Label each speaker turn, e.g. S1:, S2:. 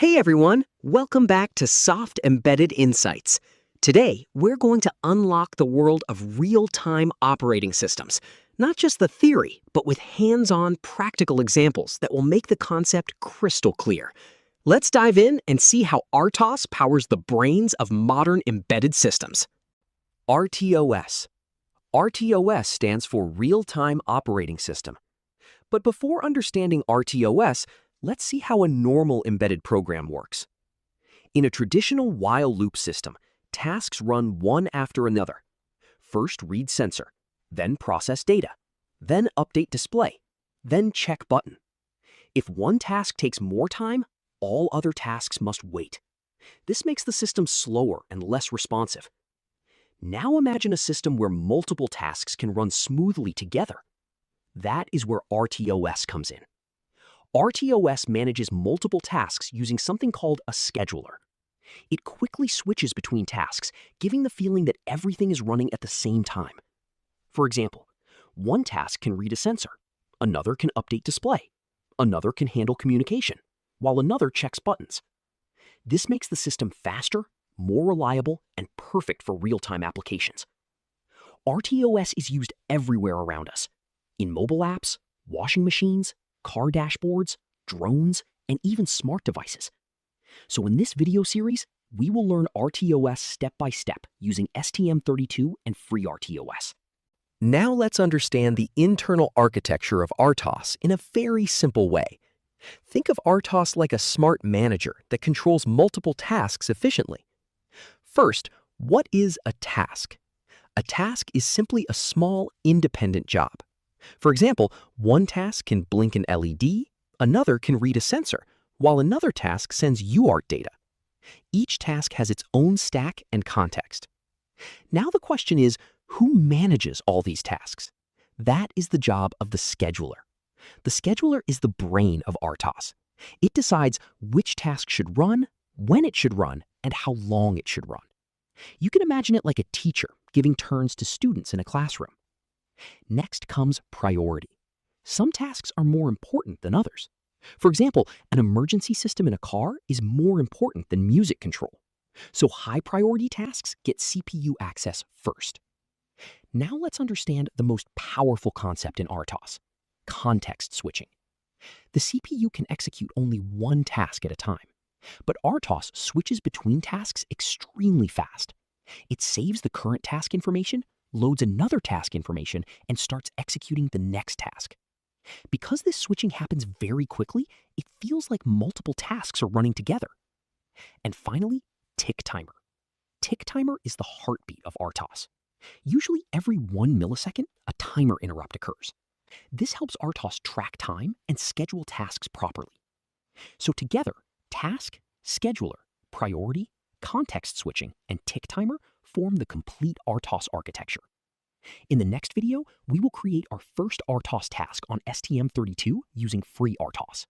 S1: Hey everyone, welcome back to Soft Embedded Insights. Today, we're going to unlock the world of real-time operating systems. Not just the theory, but with hands-on practical examples that will make the concept crystal clear. Let's dive in and see how RTOS powers the brains of modern embedded systems. RTOS. RTOS stands for Real-Time Operating System. But before understanding RTOS, let's see how a normal embedded program works. In a traditional while loop system, tasks run one after another. First read sensor, then process data, then update display, then check button. If one task takes more time, all other tasks must wait. This makes the system slower and less responsive. Now imagine a system where multiple tasks can run smoothly together. That is where RTOS comes in. RTOS manages multiple tasks using something called a scheduler. It quickly switches between tasks, giving the feeling that everything is running at the same time. For example, one task can read a sensor, another can update display, another can handle communication, while another checks buttons. This makes the system faster, more reliable, and perfect for real-time applications. RTOS is used everywhere around us, in mobile apps, washing machines, car dashboards, drones, and even smart devices. So in this video series, we will learn RTOS step by step using STM32 and FreeRTOS. Now let's understand the internal architecture of RTOS in a very simple way. Think of RTOS like a smart manager that controls multiple tasks efficiently. First, what is a task? A task is simply a small, independent job. For example, one task can blink an LED, another can read a sensor, while another task sends UART data. Each task has its own stack and context. Now the question is, who manages all these tasks? That is the job of the scheduler. The scheduler is the brain of RTOS. It decides which task should run, when it should run, and how long it should run. You can imagine it like a teacher giving turns to students in a classroom. Next comes priority. Some tasks are more important than others. For example, an emergency system in a car is more important than music control. So high-priority tasks get CPU access first. Now let's understand the most powerful concept in RTOS, context switching. The CPU can execute only one task at a time, but RTOS switches between tasks extremely fast. It saves the current task information, loads another task information, and starts executing the next task. Because this switching happens very quickly, it feels like multiple tasks are running together. And finally, tick timer. Tick timer is the heartbeat of RTOS. Usually every 1 millisecond, a timer interrupt occurs. This helps RTOS track time and schedule tasks properly. So together, task, scheduler, priority, context switching, and tick timer form the complete RTOS architecture. In the next video, we will create our first RTOS task on STM32 using FreeRTOS.